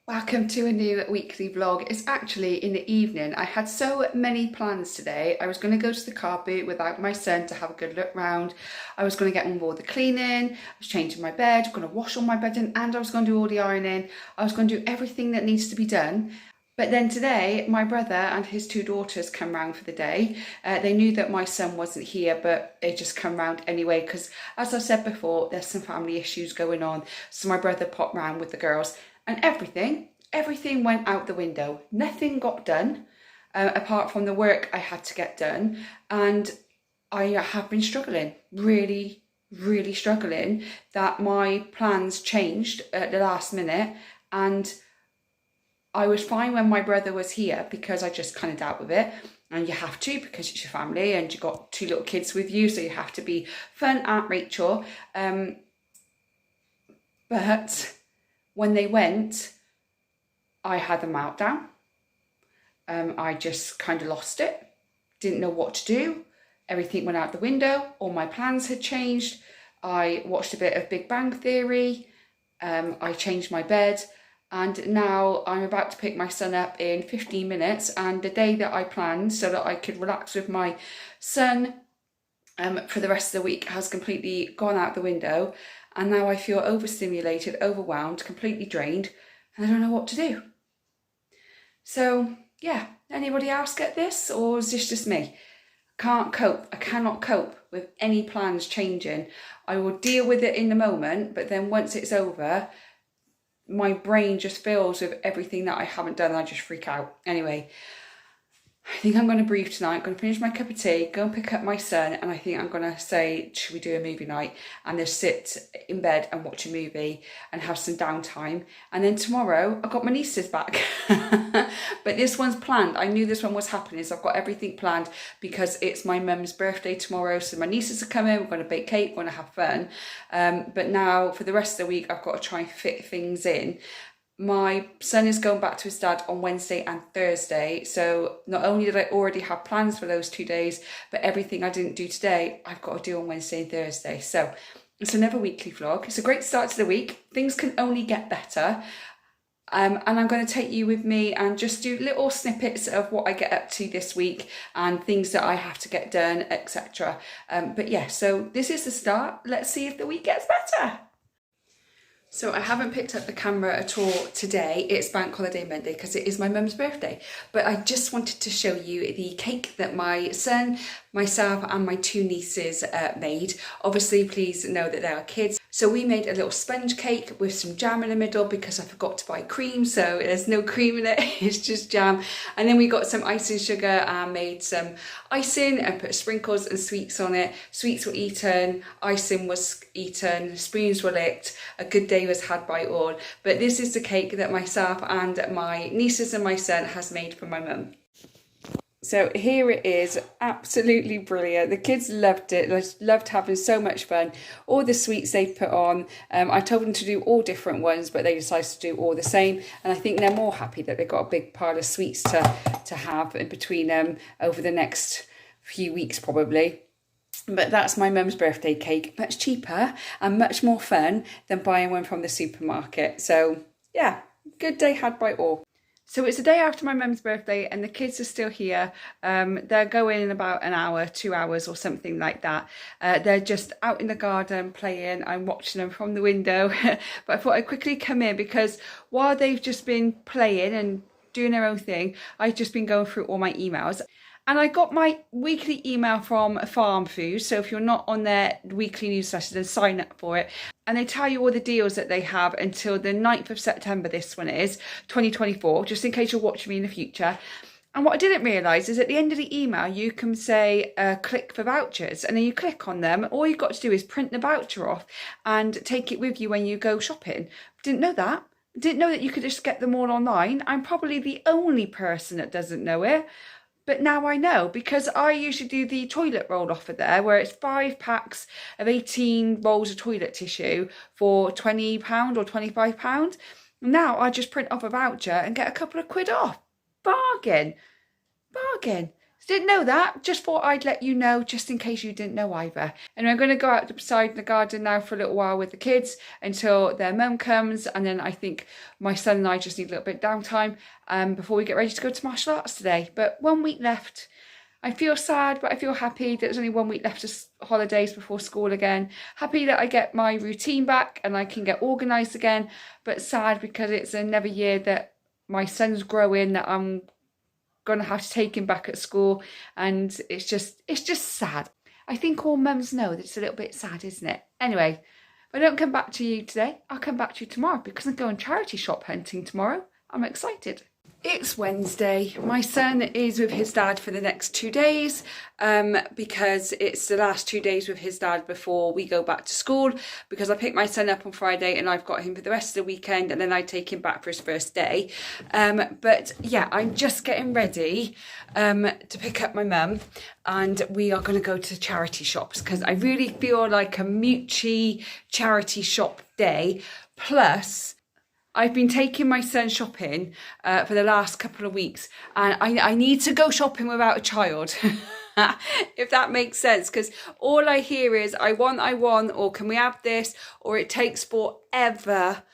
Welcome to a new weekly vlog. It's actually in the evening. I had so many plans today. I was going to go to the car boot without my son to have a good look round. I was going to get on board the cleaning. I was changing my bed, going to wash all my bedding, and I was going to do all the ironing. I was going to do everything that needs to be done. But then today, my brother and his two daughters come round for the day. They knew that my son wasn't here, but they just come round anyway because, as I said before, there's some family issues going on. So my brother popped round with the girls. And everything went out the window. Nothing got done, apart from the work I had to get done. And I have been struggling, really struggling, that my plans changed at the last minute. And I was fine when my brother was here because I just kind of dealt with it. And you have to, because it's your family and you've got two little kids with you, so you have to be fun, Aunt Rachel. But when they went, I had a meltdown. I just kind of lost it. Didn't know what to do. Everything went out the window. All my plans had changed. I watched a bit of Big Bang Theory. I changed my bed. And now I'm about to pick my son up in 15 minutes. And the day that I planned so that I could relax with my son for the rest of the week has completely gone out the window. And now I feel overstimulated, overwhelmed, completely drained, and I don't know what to do. So, yeah, anybody else get this, or is this just me? Can't cope. I cannot cope with any plans changing. I will deal with it in the moment, but then once it's over, my brain just fills with everything that I haven't done and I just freak out. Anyway, I think I'm going to breathe tonight. I'm going to finish my cup of tea, go and pick up my son, and I think I'm going to say, should we do a movie night? And just sit in bed and watch a movie and have some downtime. And then tomorrow, I've got my nieces back. But this one's planned. I knew this one was happening, so I've got everything planned because it's my mum's birthday tomorrow. So my nieces are coming, we're going to bake cake, we're going to have fun. But now, for the rest of the week, I've got to try and fit things in. My son is going back to his dad on Wednesday and Thursday, so not only did I already have plans for those 2 days, but everything I didn't do today, I've got to do on Wednesday and Thursday. So it's another weekly vlog. It's a great start to the week. Things can only get better. And I'm going to take you with me and just do little snippets of what I get up to this week and things that I have to get done, etc. But yeah, so this is the start. Let's see if the week gets better. So I haven't picked up the camera at all today. It's Bank Holiday Monday because it is my mum's birthday. But I just wanted to show you the cake that my son, myself and my two nieces made. Obviously, please know that they are kids. So we made a little sponge cake with some jam in the middle because I forgot to buy cream, so there's no cream in it, it's just jam. And then we got some icing sugar and made some icing and put sprinkles and sweets on it. Sweets were eaten, icing was eaten, spoons were licked, a good day was had by all. But this is the cake that myself and my nieces and my son has made for my mum. So here it is, absolutely brilliant. The kids loved it, they loved having so much fun. All the sweets they've put on, I told them to do all different ones, but they decided to do all the same. And I think they're more happy that they've got a big pile of sweets to have in between them over the next few weeks probably. But that's my mum's birthday cake, much cheaper and much more fun than buying one from the supermarket. So yeah, good day had by all. So it's the day after my mum's birthday and the kids are still here. They're going in about an hour, 2 hours or something like that. They're just out in the garden playing. I'm watching them from the window. But I thought I'd quickly come in because while they've just been playing and doing their own thing, I've just been going through all my emails. And I got my weekly email from Farm Food. So if you're not on their weekly newsletter, then sign up for it. And they tell you all the deals that they have until the 9th of September, this one is, 2024, just in case you're watching me in the future. And what I didn't realise is at the end of the email, you can say click for vouchers. And then you click on them. All you've got to do is print the voucher off and take it with you when you go shopping. Didn't know that. Didn't know that you could just get them all online. I'm probably the only person that doesn't know it. But now I know, because I usually do the toilet roll offer there, where it's 5 packs of 18 rolls of toilet tissue for £20 or £25. Now I just print off a voucher and get a couple of quid off. Bargain. Bargain. Didn't know that, just thought I'd let you know just in case you didn't know either. And I'm going to go outside in the garden now for a little while with the kids until their mum comes, and then I think my son and I just need a little bit of downtime before we get ready to go to martial arts today. But 1 week left. I feel sad, but I feel happy that there's only 1 week left of holidays before school again. Happy that I get my routine back and I can get organised again, but sad because it's another year that my son's growing, that I'm going to have to take him back at school, and it's just sad. I think all mums know that it's a little bit sad, isn't it? Anyway, if I don't come back to you today, I'll come back to you tomorrow because I'm going charity shop hunting tomorrow. I'm excited. It's Wednesday. My son is with his dad for the next 2 days because it's the last 2 days with his dad before we go back to school, because I pick my son up on Friday and I've got him for the rest of the weekend, and then I take him back for his first day. But yeah, I'm just getting ready to pick up my mum, and we are going to go to charity shops because I really feel like a Mucci charity shop day. Plus, I've been taking my son shopping for the last couple of weeks, and I need to go shopping without a child, if that makes sense, because all I hear is I want, or can we have this, or it takes forever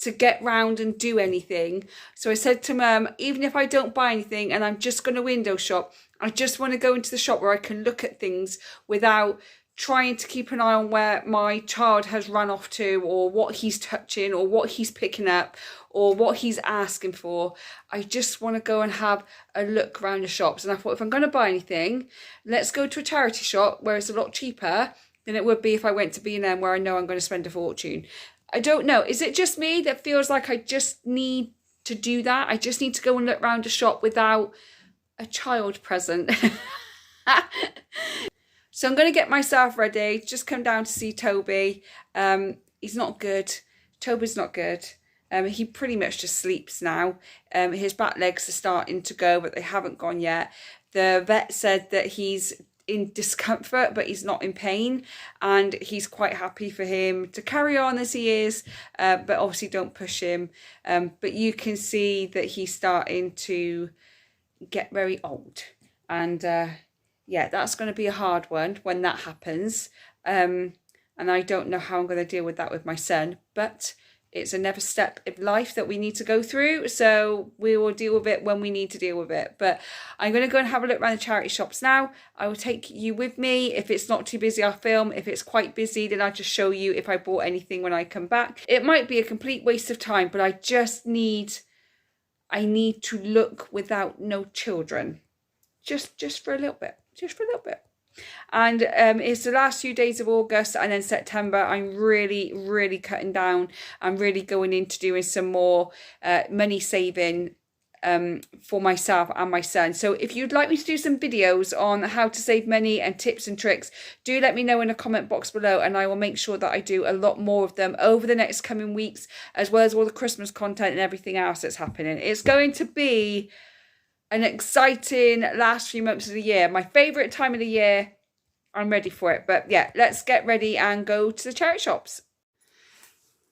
to get round and do anything. So I said to Mum, even if I don't buy anything and I'm just going to window shop, I just want to go into the shop where I can look at things without trying to keep an eye on where my child has run off to, or what he's touching, or what he's picking up, or what he's asking for. I just want to go and have a look around the shops. And I thought, if I'm going to buy anything, let's go to a charity shop where it's a lot cheaper than it would be if I went to B&M, where I know I'm going to spend a fortune. I don't know. Is it just me that feels like I just need to do that? I just need to go and look around a shop without a child present. So I'm going to get myself ready, just come down to see Toby. He's not good. Toby's not good. He pretty much just sleeps now. His back legs are starting to go, but they haven't gone yet. The vet said that he's in discomfort, but he's not in pain, and he's quite happy for him to carry on as he is, but obviously don't push him. But you can see that he's starting to get very old, and yeah, that's going to be a hard one when that happens. And I don't know how I'm going to deal with that with my son, but it's another step in life that we need to go through. So we will deal with it when we need to deal with it. But I'm going to go and have a look around the charity shops now. I will take you with me. If it's not too busy, I'll film. If it's quite busy, then I'll just show you if I bought anything when I come back. It might be a complete waste of time, but I need to look without no children. Just for a little bit. Just for a little bit. And it's the last few days of August, and then September I'm really cutting down. I'm really going into doing some more money saving for myself and my son. So if you'd like me to do some videos on how to save money and tips and tricks, do let me know in the comment box below, and I will make sure that I do a lot more of them over the next coming weeks, as well as all the Christmas content and everything else that's happening. It's going to be an exciting last few months of the year. My favourite time of the year. I'm ready for it. But yeah, let's get ready and go to the charity shops.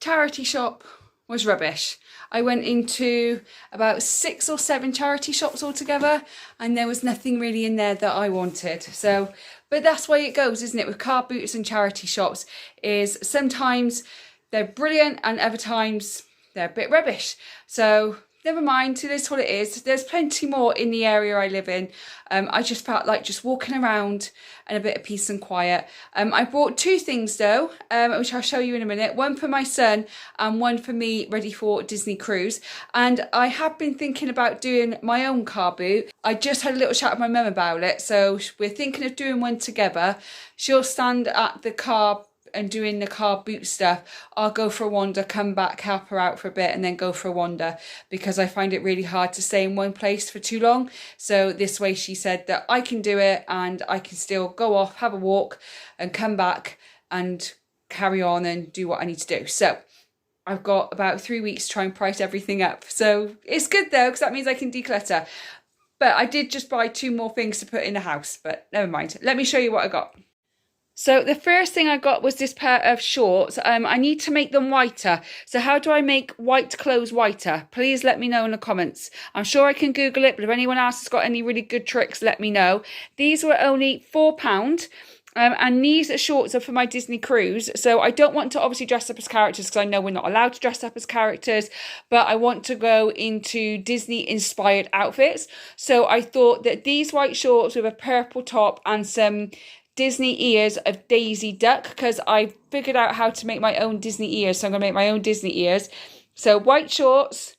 Charity shop was rubbish. I went into about 6 or 7 charity shops altogether, and there was nothing really in there that I wanted. So, but that's why it goes, isn't it, with car boots and charity shops, is sometimes they're brilliant and other times they're a bit rubbish. So never mind, it is what it is. There's plenty more in the area I live in. I just felt like just walking around and a bit of peace and quiet. I bought 2 things though, which I'll show you in a minute. One for my son and one for me ready for Disney cruise. And I have been thinking about doing my own car boot. I just had a little chat with my mum about it. So we're thinking of doing one together. She'll stand at the car and doing the car boot stuff. I'll go for a wander, come back, help her out for a bit, and then go for a wander, because I find it really hard to stay in one place for too long. So this way she said that I can do it, and I can still go off, have a walk, and come back and carry on and do what I need to do. So I've got about 3 weeks to try and price everything up. So it's good though, because that means I can declutter. But I did just buy 2 more things to put in the house, but never mind. Let me show you what I got. So the first thing I got was this pair of shorts. I need to make them whiter. So how do I make white clothes whiter? Please let me know in the comments. I'm sure I can Google it, but if anyone else has got any really good tricks, let me know. These were only £4. And these shorts are for my Disney cruise. So I don't want to obviously dress up as characters because I know we're not allowed to dress up as characters, but I want to go into Disney inspired outfits. So I thought that these white shorts with a purple top and some Disney ears of Daisy Duck, because I figured out how to make my own Disney ears. So I'm going to make my own Disney ears. So white shorts,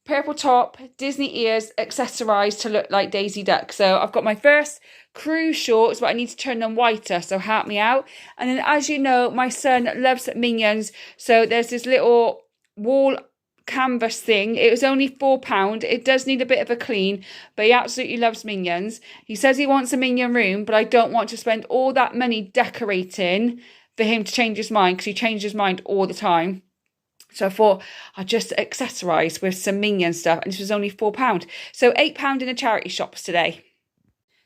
purple top, Disney ears, accessorized to look like Daisy Duck. So I've got my first cruise shorts, but I need to turn them whiter, so help me out. And then, as you know, my son loves Minions, so there's this little wall canvas thing. It was only £4. It does need a bit of a clean, but he absolutely loves Minions. He says he wants a Minion room, but I don't want to spend all that money decorating for him to change his mind, because he changes his mind all the time. So I thought I'd just accessorise with some Minion stuff, and this was only £4. So £8 in the charity shops today.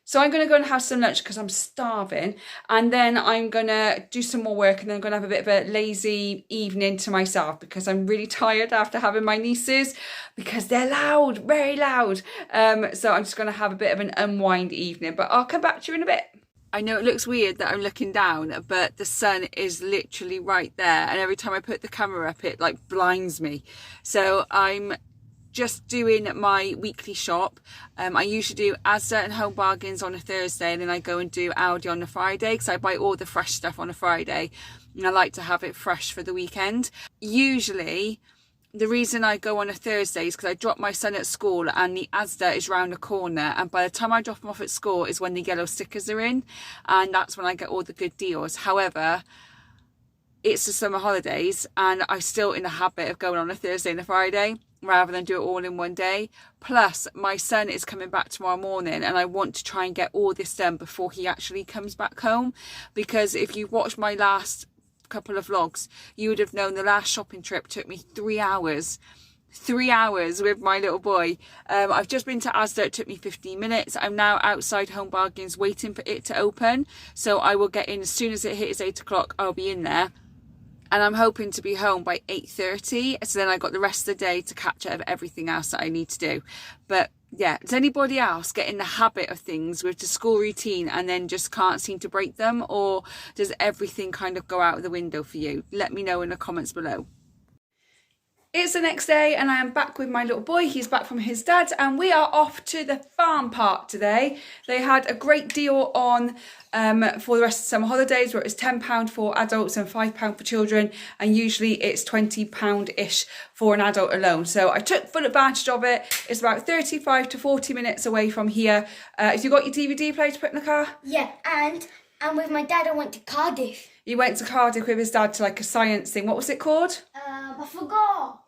So I'm going to go and have some lunch because I'm starving, and then I'm going to do some more work, and then I'm going to have a bit of a lazy evening to myself because I'm really tired after having my nieces because they're loud, very loud. So I'm just going to have a bit of an unwind evening, but I'll come back to you in a bit. I know it looks weird that I'm looking down, but the sun is literally right there, and every time I put the camera up it like blinds me. So I'm just doing my weekly shop. I usually do Asda and Home Bargains on a Thursday, and then I go and do Aldi on a Friday because I buy all the fresh stuff on a Friday and I like to have it fresh for the weekend. Usually the reason I go on a Thursday is because I drop my son at school and the Asda is round the corner, and by the time I drop him off at school is when the yellow stickers are in, and that's when I get all the good deals. However, it's the summer holidays and I'm still in the habit of going on a Thursday and a Friday rather than do it all in one day. Plus my son is coming back tomorrow morning, and I want to try and get all this done before he actually comes back home, because if you watched my last couple of vlogs you would have known the last shopping trip took me 3 hours. 3 hours with my little boy. I've just been to Asda, it took me 15 minutes. I'm now outside Home Bargains waiting for it to open, so I will get in as soon as it hits 8 o'clock. I'll be in there, and I'm hoping to be home by 8:30, so then I got the rest of the day to catch up of everything else that I need to do. But yeah, does anybody else get in the habit of things with the school routine and then just can't seem to break them, or does everything kind of go out the window for you? Let me know in the comments below. It's the next day and I am back with my little boy. He's back from his dad and we are off to the farm park today. They had a great deal on for the rest of the summer holidays, where it was £10 for adults and £5 for children, and usually it's £20-ish for an adult alone. So I took full advantage of it. It's about 35 to 40 minutes away from here. Have you got your DVD player to put in the car? Yeah, and with my dad I went to Cardiff. You went to Cardiff with his dad to like a science thing. What was it called? I forgot.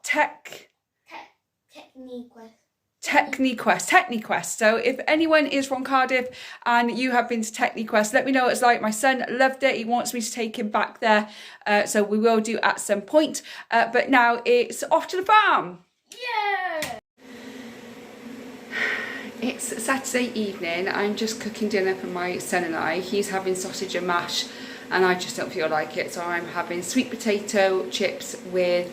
Techniquest. So if anyone is from Cardiff and you have been to Techniquest, let me know what it's like. My son loved it. He wants me to take him back there. So we will do at some point. But now it's off to the farm. Yeah! It's Saturday evening. I'm just cooking dinner for my son and I. He's having sausage and mash and I just don't feel like it. So I'm having sweet potato chips with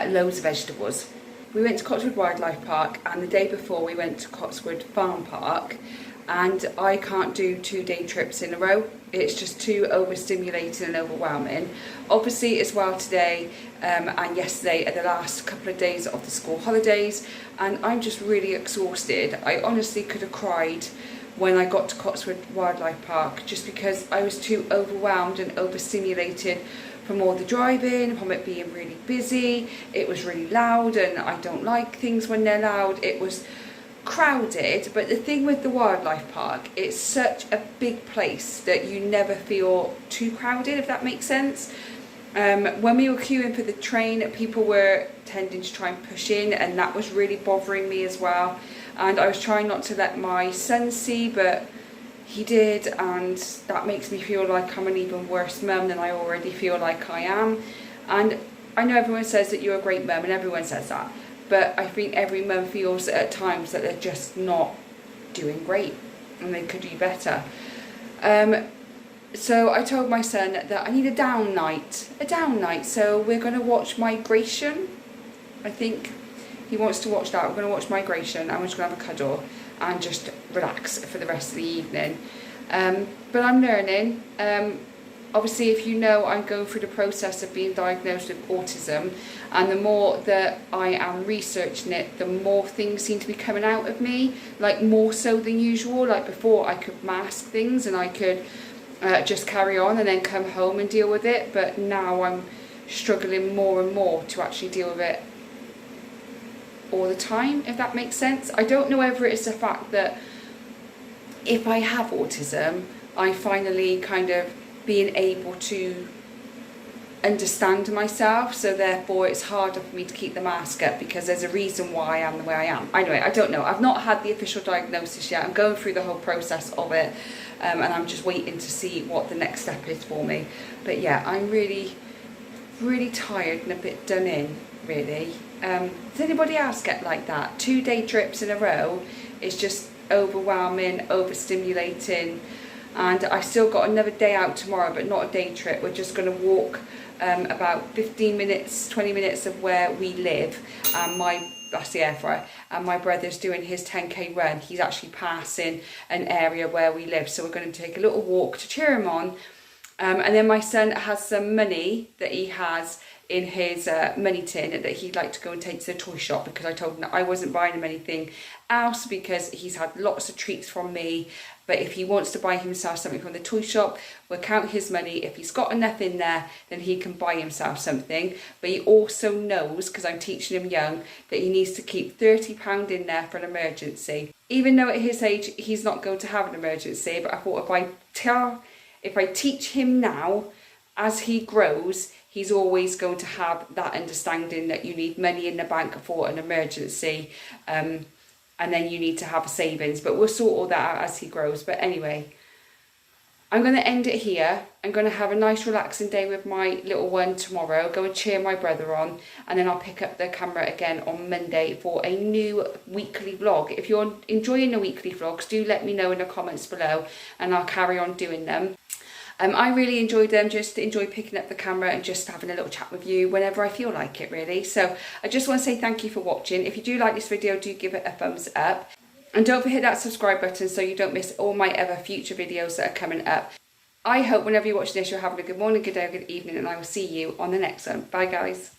loads of vegetables. We went to Cotswold Wildlife Park, and the day before we went to Cotswold Farm Park, and I can't do 2-day trips in a row. It's just too overstimulating and overwhelming. Obviously as well today and yesterday are the last couple of days of the school holidays, and I'm just really exhausted. I honestly could have cried when I got to Cotswold Wildlife Park just because I was too overwhelmed and overstimulated from all the driving, from it being really busy. It was really loud and I don't like things when they're loud. It was crowded, but the thing with the wildlife park, it's such a big place that you never feel too crowded, if that makes sense. When we were queuing for the train, people were tending to try and push in, and that was really bothering me as well. And I was trying not to let my son see, but he did, and that makes me feel like I'm an even worse mum than I already feel like I am. And I know everyone says that you're a great mum, and everyone says that, but I think every mum feels at times that they're just not doing great and they could do better. So I told my son that I need a down night. So we're going to watch Migration. I think he wants to watch that. We're going to watch Migration and we're just going to have a cuddle and just relax for the rest of the evening. But I'm learning. Obviously, if you know, I'm going through the process of being diagnosed with autism, and the more that I am researching it, the more things seem to be coming out of me, like more so than usual. Like before, I could mask things and I could just carry on and then come home and deal with it, but now I'm struggling more and more to actually deal with it all the time, if that makes sense. I don't know whether it's the fact that if I have autism, I finally kind of being able to understand myself, so therefore it's harder for me to keep the mask up because there's a reason why I am the way I am. Anyway, I don't know. I've not had the official diagnosis yet. I'm going through the whole process of it, and I'm just waiting to see what the next step is for me. But yeah, I'm really tired and a bit done in, really. Does anybody else get like that? 2 day trips in a row is just overwhelming, overstimulating. And I still got another day out tomorrow, but not a day trip. We're just going to walk about 15 minutes, 20 minutes of where we live. And that's the air fryer. And my brother's doing his 10k run. He's actually passing an area where we live. So we're going to take a little walk to cheer him on. And then my son has some money that he has in his money tin that he'd like to go and take to the toy shop, because I told him that I wasn't buying him anything else because he's had lots of treats from me. But if he wants to buy himself something from the toy shop, we'll count his money. If he's got enough in there, then he can buy himself something. But he also knows, because I'm teaching him young, that he needs to keep £30 in there for an emergency. Even though at his age, he's not going to have an emergency. But I thought if I teach him now, as he grows, he's always going to have that understanding that you need money in the bank for an emergency. And then you need to have a savings, but we'll sort all that out as he grows. But anyway, I'm going to end it here. I'm going to have a nice relaxing day with my little one tomorrow, go and cheer my brother on, and then I'll pick up the camera again on Monday for a new weekly vlog. If you're enjoying the weekly vlogs, do let me know in the comments below and I'll carry on doing them. I really enjoyed them, just enjoy picking up the camera and just having a little chat with you whenever I feel like it, really. So I just want to say thank you for watching. If you do like this video, do give it a thumbs up. And don't forget that subscribe button so you don't miss all my other future videos that are coming up. I hope whenever you're watching this, you're having a good morning, good day, or good evening, and I will see you on the next one. Bye, guys.